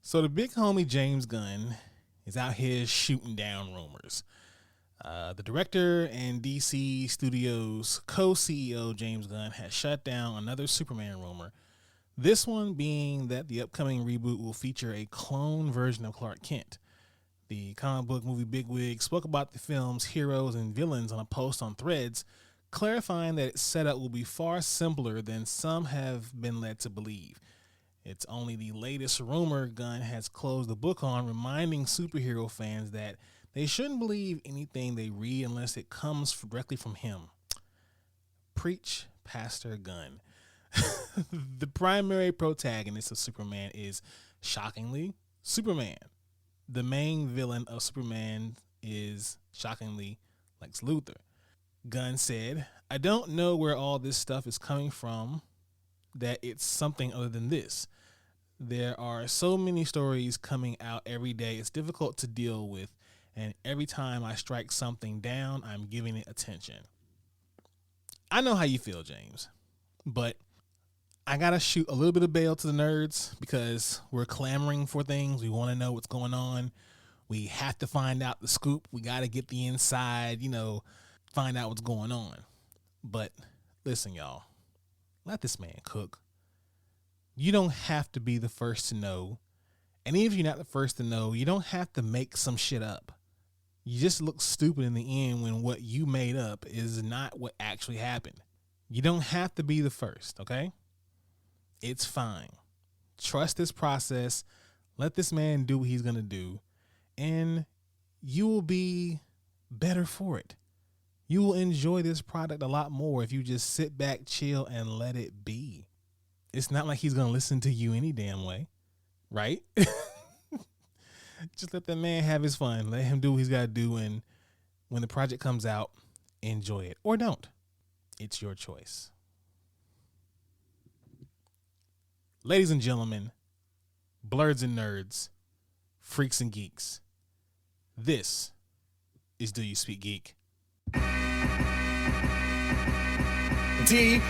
So the big homie James Gunn is out here shooting down rumors. The director and DC Studios co-CEO James Gunn has shut down another Superman rumor. This one being that the upcoming reboot will feature a clone version of Clark Kent. The comic book movie bigwig spoke about the film's heroes and villains on a post on Threads, clarifying that its setup will be far simpler than some have been led to believe. It's only the latest rumor Gunn has closed the book on, reminding superhero fans that they shouldn't believe anything they read unless it comes directly from him. Preach, Pastor Gunn. The primary protagonist of Superman is, shockingly, Superman. The main villain of Superman is, shockingly, Lex Luthor. Gunn said, "I don't know where all this stuff is coming from, that it's something other than this. There are so many stories coming out every day, it's difficult to deal with, and every time I strike something down, I'm giving it attention." I know how you feel, James, but I gotta shoot a little bit of bail to the nerds because we're clamoring for things. We want to know what's going on. We have to find out the scoop. We gotta get the inside, find out what's going on. But listen, y'all, let this man cook. You don't have to be the first to know. And even if you're not the first to know, you don't have to make some shit up. You just look stupid in the end when what you made up is not what actually happened. You don't have to be the first, okay? It's fine. Trust this process. Let this man do what he's going to do. And you will be better for it. You will enjoy this product a lot more if you just sit back, chill, and let it be. It's not like he's going to listen to you any damn way, right? Just let that man have his fun. Let him do what he's got to do. And when the project comes out, enjoy it. Or don't. It's your choice. Ladies and gentlemen, blurs and nerds, freaks and geeks, this is Do You Speak Geek? DYSG,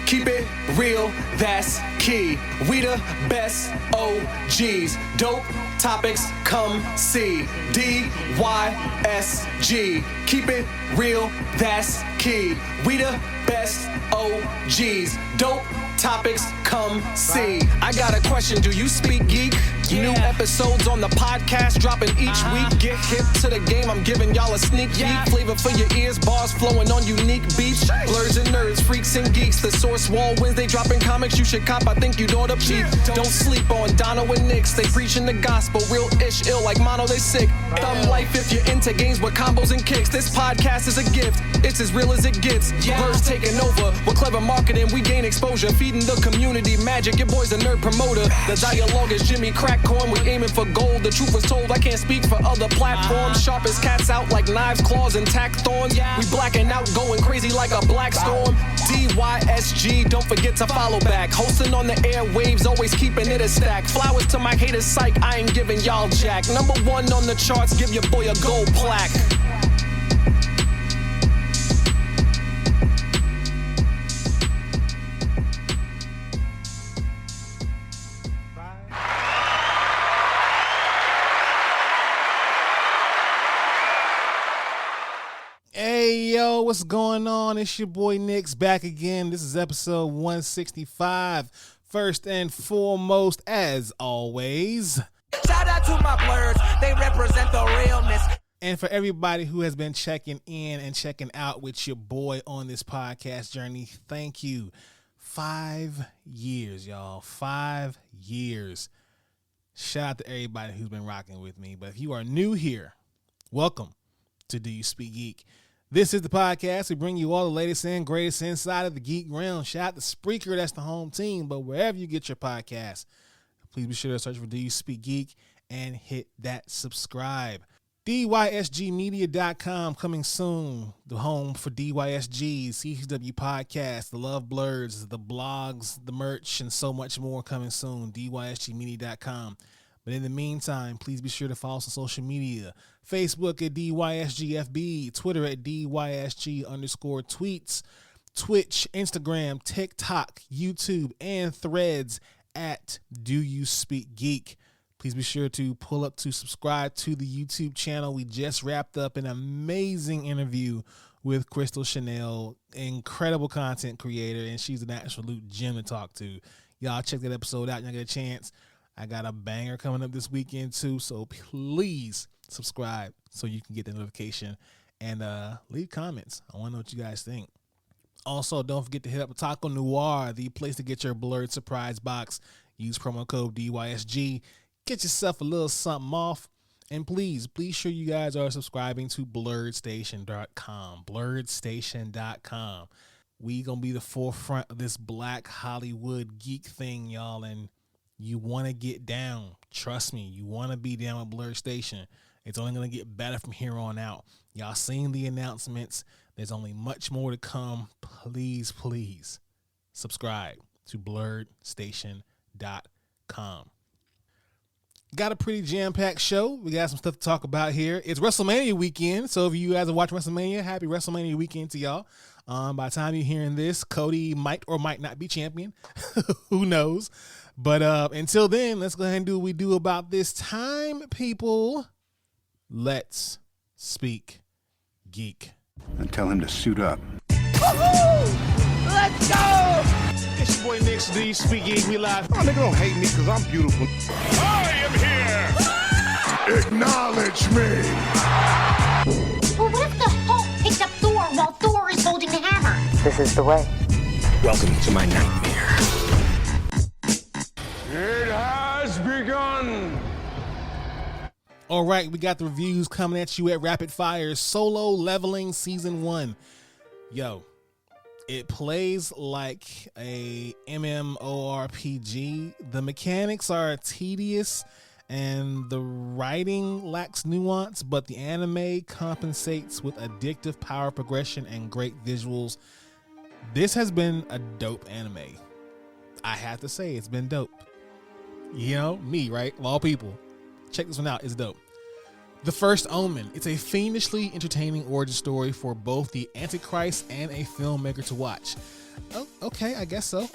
keep it real, that's key. We the best OGs, dope topics, come see. DYSG, keep it real, that's key. We the best OGs, dope topics, come see. I got a question, do you speak geek? New episodes on the podcast dropping each week. Get hip to the game, I'm giving y'all a sneak peek. Flavor for your ears, bars flowing on unique beats. Blurs and nerds, freaks and geeks. The Source Wall Wednesday dropping comics you should cop. I think you'd ought to peep. Don't sleep on Dono and Nix. They preaching the gospel, real ish, ill like mono, they sick. Thumb life if you're into games with combos and kicks. This podcast is a gift, it's as real as it gets. Blurs taking over, with clever marketing we gain exposure. Feeding the community magic, your boy's a nerd promoter. The dialogue is Jimmy Crackcorn, we aiming for gold. The truth was told, I can't speak for other platforms. Sharp as cats out like knives, claws, and tack thorns. We blacking out, going crazy like a black storm. DYSG, don't forget to follow back. Hosting on the airwaves, always keeping it a stack. Flowers to my haters, psych, I ain't giving y'all jack. Number one on the charts, give your boy a gold plaque. Hey, yo, what's going on? It's your boy Nick's back again. This is episode 165. First and foremost, as always, shout out to my blurs. They represent the realness. And for everybody who has been checking in and checking out with your boy on this podcast journey, thank you. 5 years, y'all. 5 years. Shout out to everybody who's been rocking with me. But if you are new here, welcome to Do You Speak Geek? This is the podcast. We bring you all the latest and greatest inside of the geek realm. Shout out to Spreaker, that's the home team. But wherever you get your podcast, please be sure to search for Do You Speak Geek and hit that subscribe. DYSGmedia.com coming soon. The home for DYSG, CCW Podcast, the Love Blurs, the blogs, the merch, and so much more coming soon. DYSGmedia.com. But in the meantime, please be sure to follow us on social media. Facebook at DYSGFB, Twitter at DYSG_tweets, Twitch, Instagram, TikTok, YouTube, and Threads at Do You Speak Geek. Please be sure to pull up to subscribe to the YouTube channel. We just wrapped up an amazing interview with Crystal Chanel, incredible content creator, and she's an absolute gem to talk to. Y'all check that episode out. Y'all get a chance. I got a banger coming up this weekend too, so please subscribe so you can get the notification and leave comments. I want to know what you guys think. Also, don't forget to hit up Taco Noir, the place to get your Blurred Surprise box. Use promo code DYSG. Get yourself a little something off. And please sure you guys are subscribing to blurredstation.com. Blurredstation.com. We gonna be the forefront of this Black Hollywood geek thing, y'all. And you want to get down. Trust me, you want to be down with Blurred Station. It's only going to get better from here on out. Y'all seen the announcements. There's only much more to come. Please subscribe to blurredstation.com. Got a pretty jam-packed show. We got some stuff to talk about here. It's WrestleMania weekend, so if you guys are watching WrestleMania, happy WrestleMania weekend to y'all. By the time you're hearing this, Cody might or might not be champion. Who knows? But until then, let's go ahead and do what we do about this time, people. Let's speak geek. And tell him to suit up. Woohoo! Let's go! It's your boy Nick, do you speak geek? We live. Oh, nigga don't hate me because I'm beautiful. I am here! Acknowledge me! Well, what if the Hulk picked up Thor while Thor is holding the hammer? This is the way. Welcome to my nightmare. It has begun! All right, we got the reviews coming at you at Rapid Fire. Solo Leveling Season 1. Yo, it plays like a MMORPG. The mechanics are tedious and the writing lacks nuance, but the anime compensates with addictive power progression and great visuals. This has been a dope anime. I have to say, it's been dope. You know, me, right? Of all people. Check this one out. It's dope. The First Omen. It's a fiendishly entertaining origin story for both the Antichrist and a filmmaker to watch. Oh, okay, I guess so.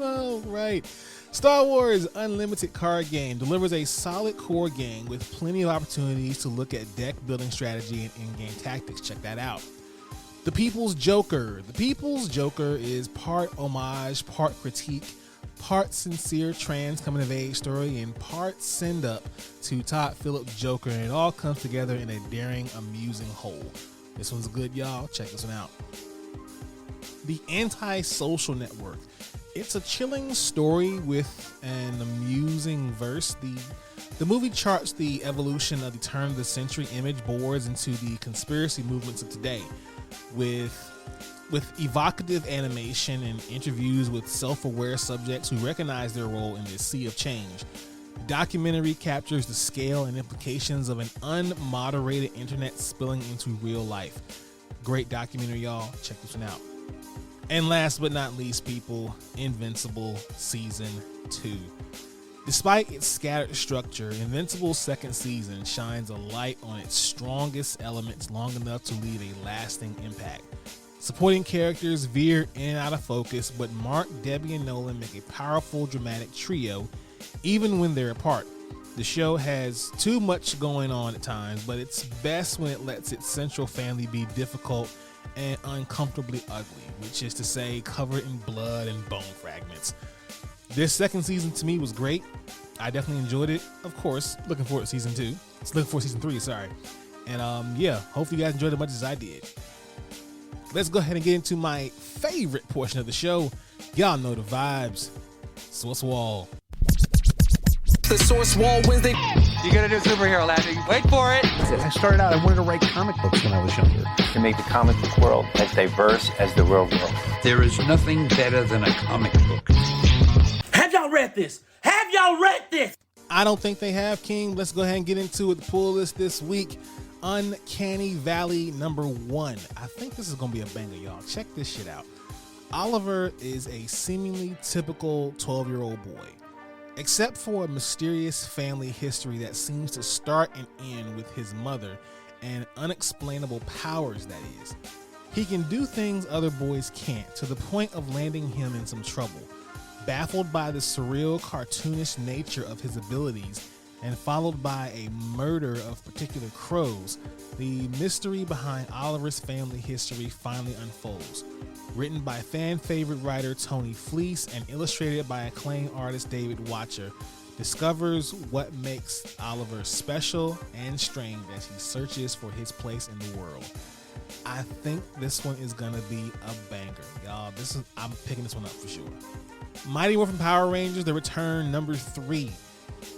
Oh, right. Star Wars Unlimited card game delivers a solid core game with plenty of opportunities to look at deck building strategy and in-game tactics. Check that out. The People's Joker. The People's Joker is part homage, part critique, part sincere trans coming of age story, and part send up to Todd Phillips' Joker, and it all comes together in a daring, amusing whole. This one's good, y'all. Check this one out. The Anti-Social Network. It's a chilling story with an amusing verse. The movie charts the evolution of the turn of the century image boards into the conspiracy movements of today, with evocative animation and interviews with self-aware subjects who recognize their role in this sea of change. The documentary captures the scale and implications of an unmoderated internet spilling into real life. Great documentary, y'all. Check this one out. And last but not least, people, Invincible Season 2. Despite its scattered structure, Invincible's second season shines a light on its strongest elements long enough to leave a lasting impact. Supporting characters veer in and out of focus, but Mark, Debbie, and Nolan make a powerful, dramatic trio, even when they're apart. The show has too much going on at times, but it's best when it lets its central family be difficult and uncomfortably ugly, which is to say, covered in blood and bone fragments. This second season to me was great. I definitely enjoyed it. Of course, looking forward to season 2. Looking for season 3, sorry. And yeah, hopefully you guys enjoyed it as much as I did. Let's go ahead and get into my favorite portion of the show. Y'all know the vibes. Source Wall. The Source Wall Wednesday. You're gonna do superhero landing. Wait for it. I started out, I wanted to write comic books when I was younger. To make the comic book world as diverse as the real world. There is nothing better than a comic book. Have y'all read this? Have y'all read this? I don't think they have, King. Let's go ahead and get into it. The pull list this week. Uncanny Valley #1. I think this is going to be a banger, y'all. Check this shit out. Oliver is a seemingly typical 12-year-old boy, except for a mysterious family history that seems to start and end with his mother and unexplainable powers, that is. He can do things other boys can't, to the point of landing him in some trouble. Baffled by the surreal, cartoonish nature of his abilities, and followed by a murder of particular crows, the mystery behind Oliver's family history finally unfolds. Written by fan-favorite writer Tony Fleece and illustrated by acclaimed artist David Watcher, discovers what makes Oliver special and strange as he searches for his place in the world. I think this one is gonna be a banger, y'all. I'm picking this one up for sure. Mighty Morphin Power Rangers: The Return #3.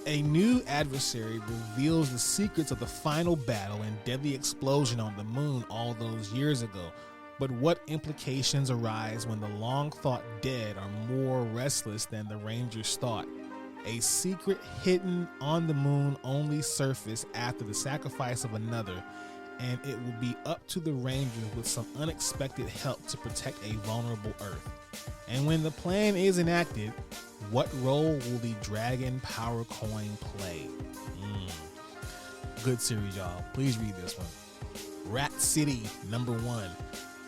A new adversary reveals the secrets of the final battle and deadly explosion on the moon all those years ago. But what implications arise when the long-thought dead are more restless than the Rangers thought? A secret hidden on the moon only surfaced after the sacrifice of another, and it will be up to the Rangers with some unexpected help to protect a vulnerable Earth. And when the plan is enacted, what role will the Dragon Power Coin play? Good series, y'all. Please read this one. Rat City #1.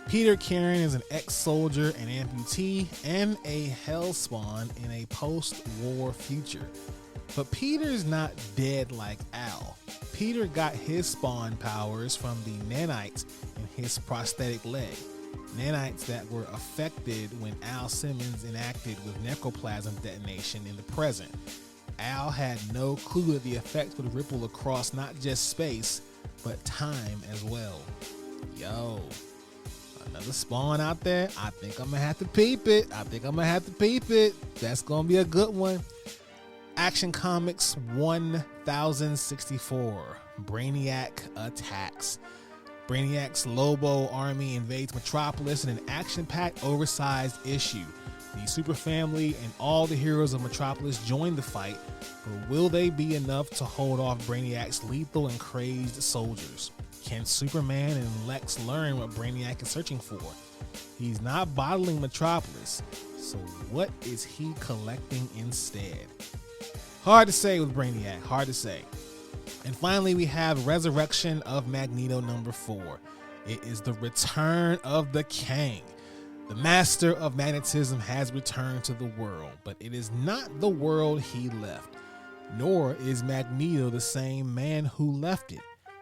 Peter Karen is an ex-soldier, an amputee, and a hellspawn in a post-war future. But Peter's not dead like Al. Peter got his spawn powers from the nanites in his prosthetic leg. Nanites that were affected when Al Simmons enacted with necroplasm detonation in the present. Al had no clue that the effects would ripple across not just space, but time as well. Yo, another spawn out there. I think I'm gonna have to peep it. That's gonna be a good one. Action Comics 1064. Brainiac attacks. Brainiac's Lobo army invades Metropolis in an action-packed, oversized issue. The Super Family and all the heroes of Metropolis join the fight, but will they be enough to hold off Brainiac's lethal and crazed soldiers? Can Superman and Lex learn what Brainiac is searching for? He's not bottling Metropolis, so what is he collecting instead? Hard to say with Brainiac, hard to say. And finally, we have Resurrection of Magneto #4. It is the return of the Kang. The master of magnetism has returned to the world, but it is not the world he left, nor is Magneto the same man who left it.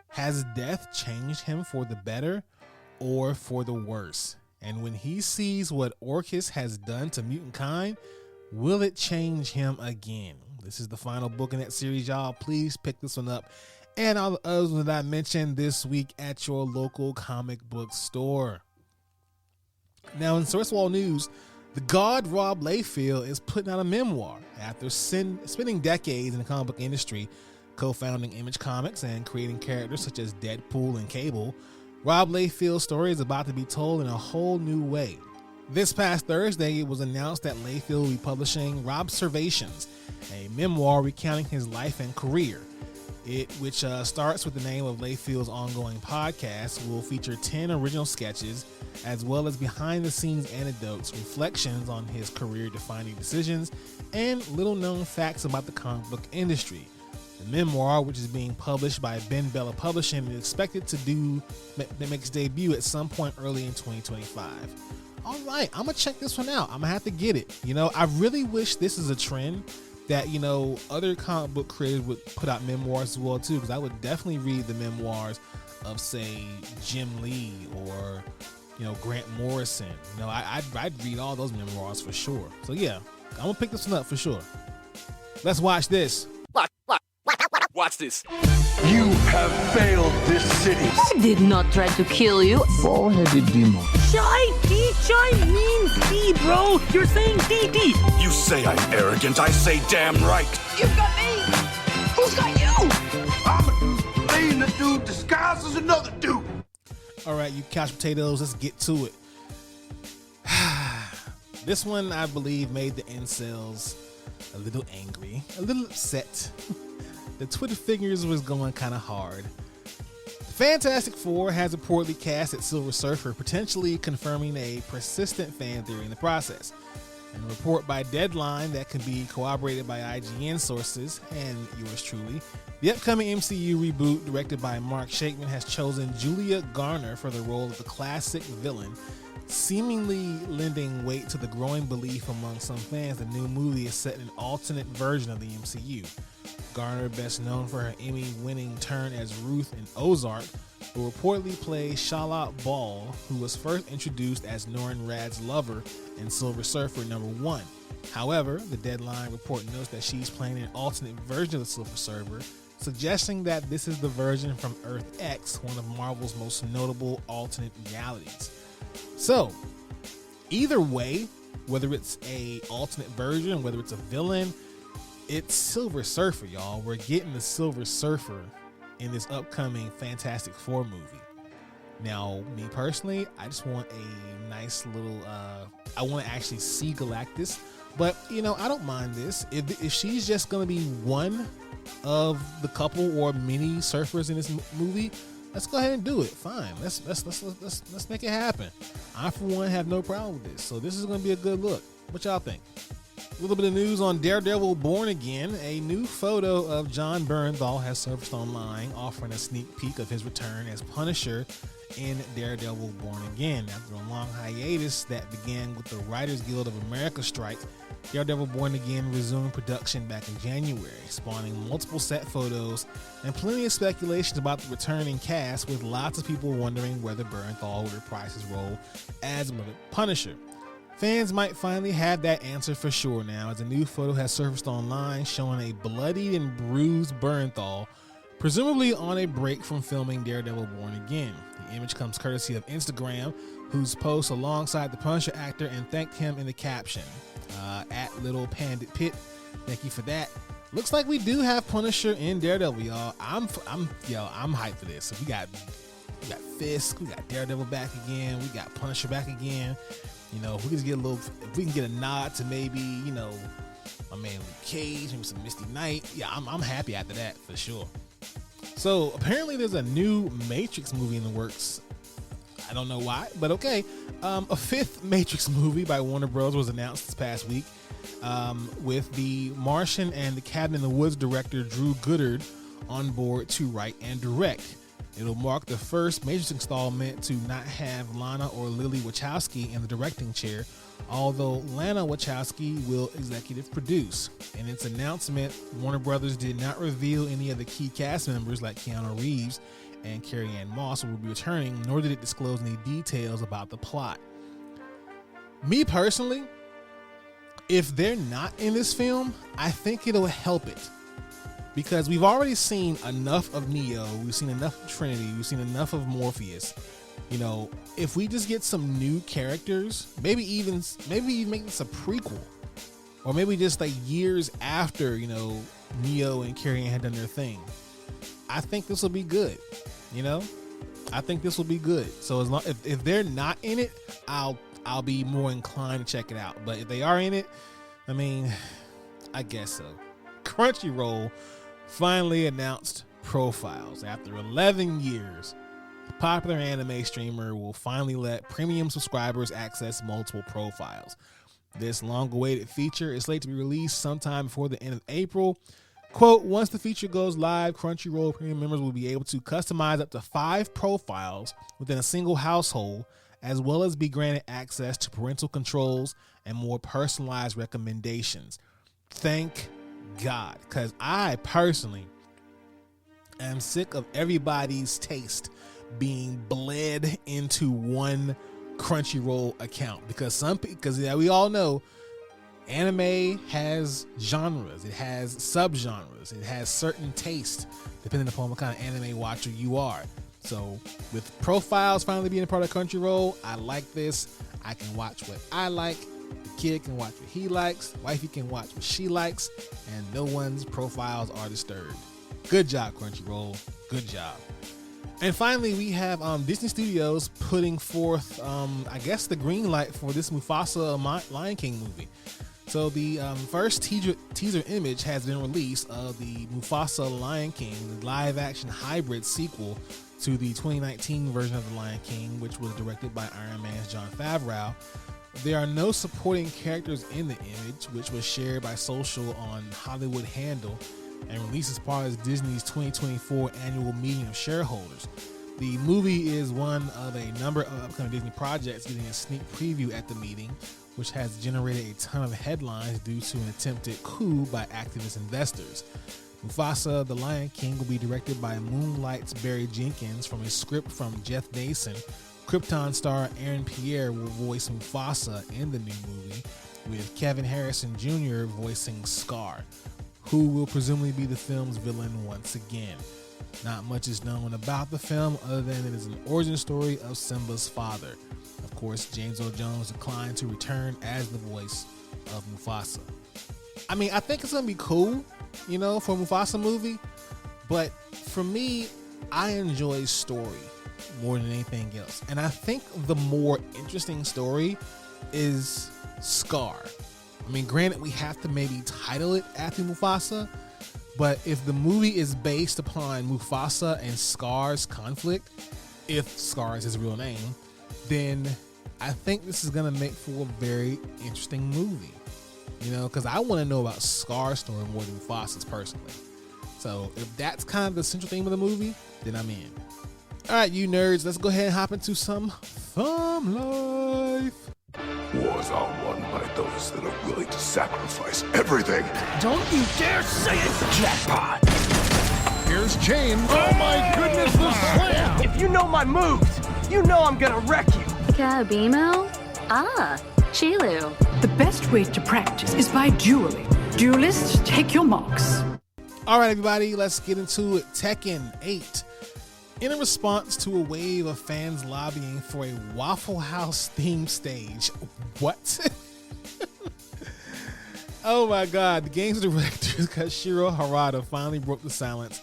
Has death changed him for the better or for the worse? And when he sees what Orchis has done to mutant kind, will it change him again? This is the final book in that series, y'all. Please pick this one up and all the others that I mentioned this week at your local comic book store. Now, in Sourcewall news, the god Rob Liefeld is putting out a memoir after spending decades in the comic book industry, co-founding Image Comics and creating characters such as Deadpool and Cable. Rob Liefeld's story is about to be told in a whole new way. This past Thursday, it was announced that Liefeld will be publishing Robservations, a memoir recounting his life and career. Which starts with the name of Liefeld's ongoing podcast, will feature 10 original sketches, as well as behind-the-scenes anecdotes, reflections on his career-defining decisions, and little-known facts about the comic book industry. The memoir, which is being published by Ben Bella Publishing, is expected to make its debut at some point early in 2025. All right, I'm gonna check this one out. I'm gonna have to get it. I really wish this is a trend that, other comic book creators would put out memoirs as well too, because I would definitely read the memoirs of, say, Jim Lee or, Grant Morrison. I'd read all those memoirs for sure. So yeah, I'm gonna pick this one up for sure. Let's watch this. Watch this. You have failed this city. I did not try to kill you. Ball-headed demon. Chai means D, bro. You're saying DD. You say I'm arrogant, I say damn right. You've got me. Who's got you? I'm a dude playing a dude disguised as another dude. All right, you couch potatoes, let's get to it. This one, I believe, made the incels a little angry, a little upset. The Twitter figures was going kind of hard. Fantastic Four has reportedly cast at Silver Surfer, potentially confirming a persistent fan theory in the process. In a report by Deadline that can be corroborated by IGN sources and yours truly, the upcoming MCU reboot, directed by Mark Shakeman, has chosen Julia Garner for the role of the classic villain, seemingly lending weight to the growing belief among some fans the new movie is set in an alternate version of the MCU. Garner, best known for her Emmy-winning turn as Ruth in Ozark, will reportedly play Charlotte Ball, who was first introduced as Norrin Radd's lover in Silver Surfer #1. However, the Deadline report notes that she's playing an alternate version of the Silver Surfer, suggesting that this is the version from Earth X, one of Marvel's most notable alternate realities. So, either way, whether it's a alternate version, whether it's a villain, it's Silver Surfer, y'all. We're getting the Silver Surfer in this upcoming Fantastic Four movie. Now, me personally, I just want a nice little, I want to actually see Galactus, but, you know, I don't mind this. If she's just going to be one of the couple or many surfers in this movie, let's go ahead and do it. Fine. Let's make it happen. I, for one, have no problem with this. So this is going to be a good look. What y'all think? A little bit of news on Daredevil Born Again. A new photo of Jon Bernthal has surfaced online, offering a sneak peek of his return as Punisher in Daredevil Born Again. After a long hiatus that began with the Writers Guild of America strike, Daredevil Born Again resumed production back in January, spawning multiple set photos and plenty of speculations about the returning cast, with lots of people wondering whether Bernthal would reprise his role as Punisher. Fans might finally have that answer for sure now, as a new photo has surfaced online showing a bloodied and bruised Bernthal, presumably on a break from filming Daredevil Born Again. The image comes courtesy of Instagram, whose post alongside the Punisher actor and thanked him in the caption. At Little Pandit Pit, thank you for that. Looks like we do have Punisher in Daredevil, y'all. I'm hyped for this. So we got Fisk, we got Daredevil back again, we got Punisher back again. You know, if we can get a nod to maybe, you know, my man Luke Cage, maybe some Misty Knight. Yeah, I'm happy after that for sure. So apparently there's a new Matrix movie in the works. I don't know why, but okay. A fifth Matrix movie by Warner Bros. Was announced this past week, with the Martian and the Cabin in the Woods director Drew Goddard on board to write and direct. It'll mark the first Matrix installment to not have Lana or Lily Wachowski in the directing chair, although Lana Wachowski will executive produce. In its announcement, Warner Brothers did not reveal any of the key cast members like Keanu Reeves and Carrie-Anne Moss will be returning, nor did it disclose any details about the plot. Me personally, if they're not in this film, I think it'll help it. Because we've already seen enough of Neo, we've seen enough of Trinity, we've seen enough of Morpheus. You know, if we just get some new characters, maybe even make this a prequel, or maybe just like years after, you know, Neo and Carrie-Anne had done their thing, I think this will be good. You know, I think this will be good. So as long if they're not in it, I'll be more inclined to check it out. But if they are in it, I mean, I guess so. Crunchyroll finally announced Profiles. After 11 years, the popular anime streamer will finally let premium subscribers access multiple profiles. This long-awaited feature is slated to be released sometime before the end of April. Quote, once the feature goes live, Crunchyroll premium members will be able to customize up to 5 profiles within a single household, as well as be granted access to parental controls and more personalized recommendations. Thank God, because I personally am sick of everybody's taste being bled into one Crunchyroll account, because we all know anime has genres, it has subgenres, it has certain taste depending upon what kind of anime watcher you are. So with Profiles finally being a part of Crunchyroll, I like this. I can watch what I like, the kid can watch what he likes, wifey can watch what she likes, and no one's profiles are disturbed. Good job, Crunchyroll. Good job. And finally, we have Disney Studios putting forth, I guess, the green light for this Mufasa Lion King movie. So the first teaser image has been released of the Mufasa Lion King, the live-action hybrid sequel to the 2019 version of The Lion King, which was directed by Iron Man's Jon Favreau. There are no supporting characters in the image, which was shared by social on Hollywood Handle and released as part of Disney's 2024 annual meeting of shareholders. The movie is one of a number of upcoming Disney projects getting a sneak preview at the meeting, which has generated a ton of headlines due to an attempted coup by activist investors. Mufasa, the Lion King, will be directed by Moonlight's Barry Jenkins from a script from Jeff Mason. Krypton star Aaron Pierre will voice Mufasa in the new movie, with Kevin Harrison Jr. voicing Scar, who will presumably be the film's villain once again. Not much is known about the film other than it is an origin story of Simba's father. Of course, James Earl Jones declined to return as the voice of Mufasa. I mean, I think it's going to be cool, you know, for a Mufasa movie, but for me, I enjoy story more than anything else. And I think the more interesting story is Scar. I mean, granted, we have to maybe title it after Mufasa, but if the movie is based upon Mufasa and Scar's conflict, if Scar is his real name, then I think this is going to make for a very interesting movie. You know, because I want to know about Scar's story more than Mufasa's personally. So if that's kind of the central theme of the movie, then I'm in. All right, you nerds, let's go ahead and hop into some Thumb Life. Wars are won by those that are willing to sacrifice everything. Don't you dare say it! Jackpot! Here's James. Oh my goodness, the slam! If you know my moves, you know I'm gonna wreck you. Kabimo? Ah, Chilu. The best way to practice is by dueling. Duelists, take your marks. All right, everybody, let's get into it. Tekken 8. In a response to a wave of fans lobbying for a Waffle House theme stage. What? Oh my God. The game's director, Kashiro Harada, finally broke the silence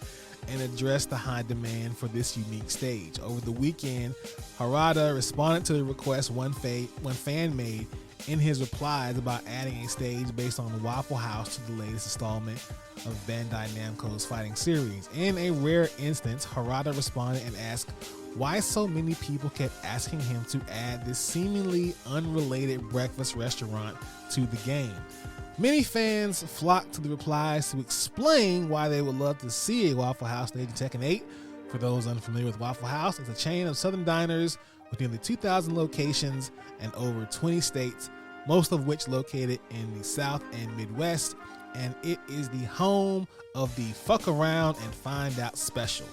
and addressed the high demand for this unique stage. Over the weekend, Harada responded to the request one fan made in his replies about adding a stage based on the Waffle House to the latest installment of Bandai Namco's fighting series. In a rare instance, Harada responded and asked why so many people kept asking him to add this seemingly unrelated breakfast restaurant to the game. Many fans flocked to the replies to explain why they would love to see a Waffle House stage in Tekken 8. For those unfamiliar with Waffle House, it's a chain of southern diners with nearly 2,000 locations and over 20 states, most of which located in the South and Midwest, and it is the home of the fuck around and find out special,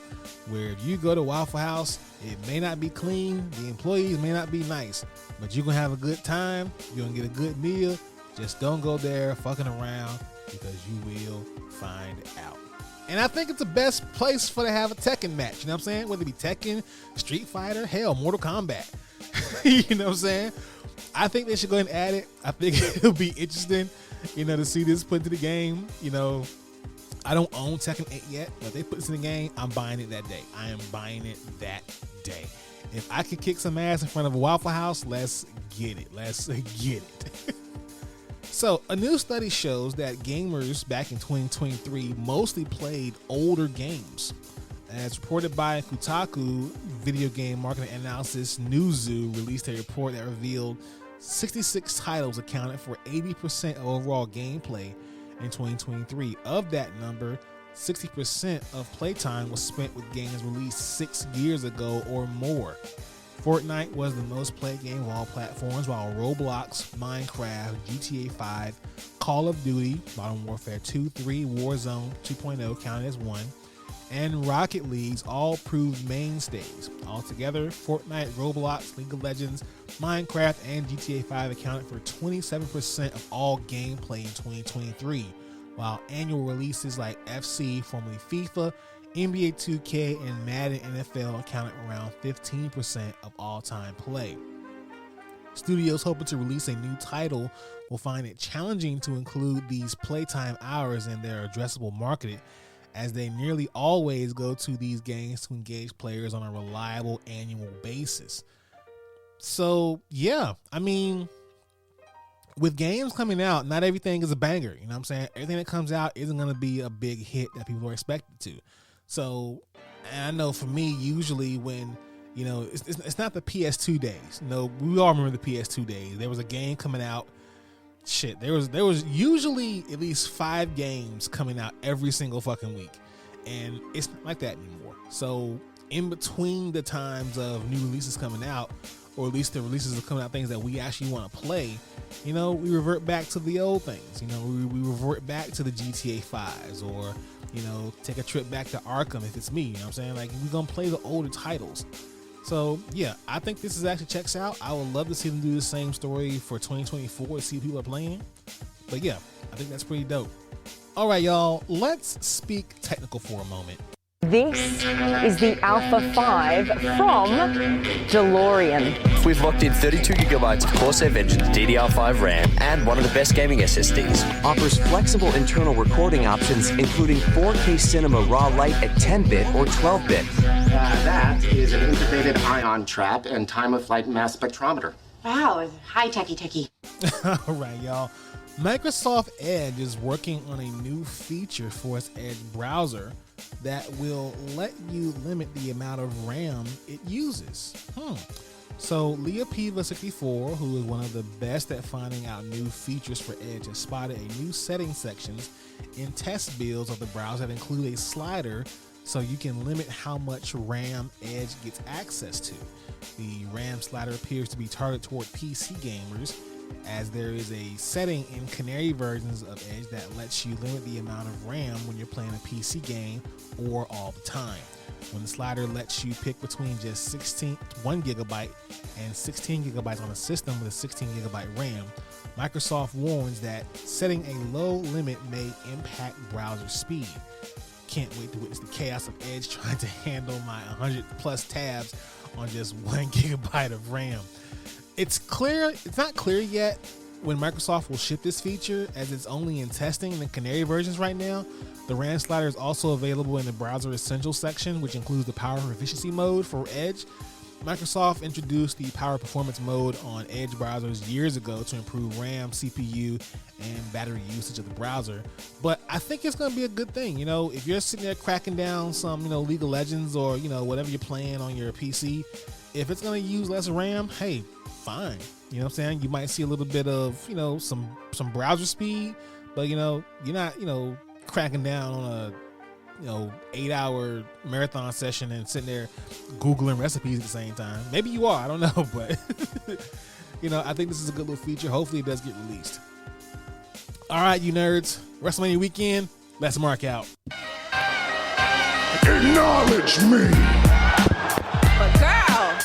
where if you go to Waffle House, it may not be clean, the employees may not be nice, but you're gonna have a good time, you're gonna get a good meal. Just don't go there fucking around, because you will find out. And I think it's the best place for to have a Tekken match, you know what I'm saying? Whether it be Tekken, Street Fighter, hell, Mortal Kombat. You know what I'm saying? I think they should go ahead and add it. I think it'll be interesting, you know, to see this put into the game. You know, I don't own Tekken 8 yet, but if they put this in the game, I'm buying it that day. I am buying it that day. If I could kick some ass in front of a Waffle House, let's get it. Let's get it. So, a new study shows that gamers back in 2023 mostly played older games. As reported by Kotaku, video game marketing analysis Newzoo released a report that revealed 66 titles accounted for 80% of overall gameplay in 2023. Of that number, 60% of playtime was spent with games released 6 years ago or more. Fortnite was the most played game of all platforms, while Roblox, Minecraft, GTA 5, Call of Duty, Modern Warfare 2, 3, Warzone 2.0 counted as one, and Rocket Leagues all proved mainstays. Altogether, Fortnite, Roblox, League of Legends, Minecraft, and GTA 5 accounted for 27% of all gameplay in 2023, while annual releases like FC, formerly FIFA, NBA 2K, and Madden NFL accounted for around 15% of all-time play. Studios hoping to release a new title will find it challenging to include these playtime hours in their addressable market, as they nearly always go to these games to engage players on a reliable annual basis. So, yeah, I mean, with games coming out, not everything is a banger. You know what I'm saying? Everything that comes out isn't going to be a big hit that people are expected to. So, and I know for me, usually when, you know, it's not the PS2 days. No, we all remember the PS2 days. There was a game coming out. Shit, there was usually at least 5 games coming out every single fucking week, and it's not like that anymore. So in between the times of new releases coming out, or at least the releases of coming out things that we actually want to play, we revert back to the old things. We revert back to the GTA 5s, or, take a trip back to Arkham if it's me. You know what I'm saying? Like, we're going to play the older titles. So, yeah, I think this actually checks out. I would love to see them do the same story for 2024 to see what people are playing. But, yeah, I think that's pretty dope. All right, y'all, let's speak technical for a moment. This is the Alpha 5 from DeLorean. We've locked in 32 gigabytes of Corsair Engine DDR5 RAM and one of the best gaming SSDs. Offers flexible internal recording options, including 4K Cinema Raw Light at 10-bit or 12-bit. That is an integrated ion trap and time-of-flight mass spectrometer. Wow, hi, techie. All right, y'all. Microsoft Edge is working on a new feature for its Edge browser that will let you limit the amount of RAM it uses. So Liefeld64, who is one of the best at finding out new features for Edge, has spotted a new settings sections in test builds of the browser that include a slider so you can limit how much RAM Edge gets access to. The RAM slider appears to be targeted toward PC gamers, as there is a setting in Canary versions of Edge that lets you limit the amount of RAM when you're playing a PC game or all the time. When the slider lets you pick between just 1 gigabyte and 16 gigabytes on a system with a 16 gigabyte RAM, Microsoft warns that setting a low limit may impact browser speed. Can't wait to witness the chaos of Edge trying to handle my 100 plus tabs on just 1 gigabyte of RAM. It's not clear yet when Microsoft will ship this feature, as it's only in testing in the Canary versions right now. The RAM slider is also available in the Browser Essentials section, which includes the Power Efficiency mode for Edge. Microsoft introduced the Power Performance mode on Edge browsers years ago to improve RAM, CPU, and battery usage of the browser. But I think it's going to be a good thing. If you're sitting there cracking down some, League of Legends or, whatever you're playing on your PC, if it's going to use less RAM, hey, fine. You know what I'm saying? You might see a little bit of, some browser speed, but, you're not, cracking down on a 8-hour marathon session and sitting there Googling recipes at the same time. Maybe you are, I don't know, but I think this is a good little feature. Hopefully it does get released. All right, you nerds, WrestleMania weekend, let's mark out. Acknowledge me. But girl,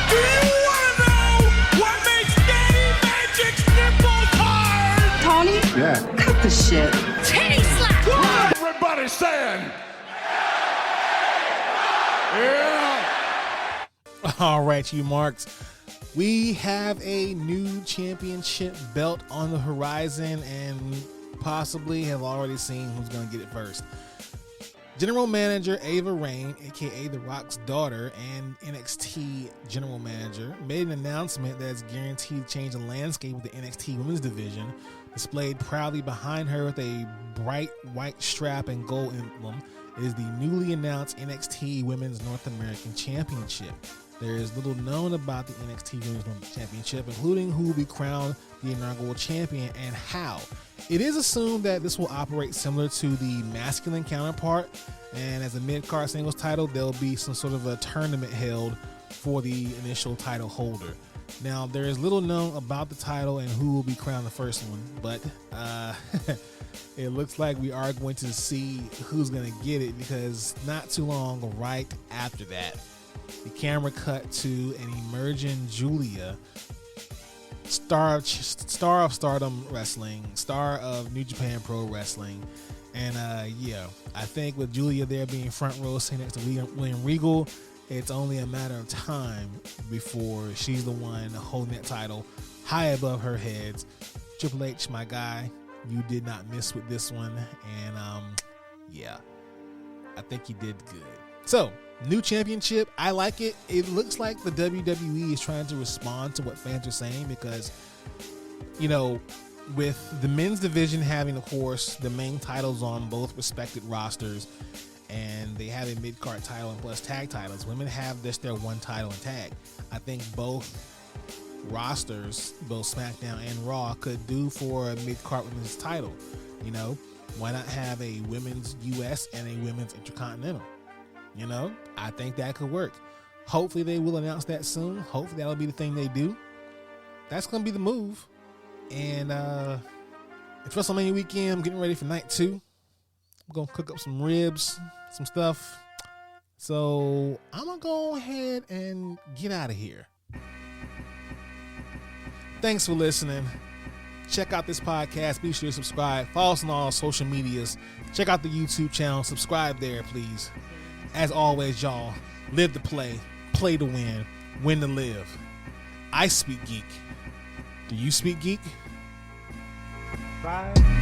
do you want to know what makes Daddy Magic's nipples hard? Tony? Yeah. Cut the shit. Titty slap! What everybody saying? Yeah. All right, you marks. We have a new championship belt on the horizon and possibly have already seen who's going to get it first. General Manager Ava Raine, aka The Rock's daughter and NXT General Manager, made an announcement that is guaranteed to change the landscape of the NXT Women's Division. Displayed proudly behind her with a bright white strap and gold emblem is the newly announced NXT Women's North American Championship. There is little known about the NXT Women's Championship, including who will be crowned the inaugural champion and how. It is assumed that this will operate similar to the masculine counterpart, and as a mid-card singles title, there'll be some sort of a tournament held for the initial title holder. Now, there is little known about the title and who will be crowned the first one, but it looks like we are going to see who's going to get it, because not too long right after that, the camera cut to an emerging Julia, star of Stardom Wrestling, star of New Japan Pro Wrestling. And I think with Julia there being front row sitting next to William Regal, it's only a matter of time before she's the one holding that title high above her heads. Triple H, my guy, you did not miss with this one. And I think you did good. So, new championship, I like it. It looks like the WWE is trying to respond to what fans are saying, because, with the men's division having, of course, the main titles on both respected rosters, and they have a mid-card title and plus tag titles, women have just their one title in tag. I think both rosters, both SmackDown and Raw, could do for a mid-card women's title. Why not have a women's US and a women's Intercontinental? You know, I think that could work. Hopefully they will announce that soon. Hopefully that'll be the thing they do. That's going to be the move. And it's WrestleMania weekend. I'm getting ready for night 2. I'm going to cook up some ribs, some stuff. So I'm going to go ahead and get out of here. Thanks for listening. Check out this podcast. Be sure to subscribe. Follow us on all social medias. Check out the YouTube channel. Subscribe there, please. As always, y'all, live to play to win to live. I speak geek. Do you speak geek? Bye.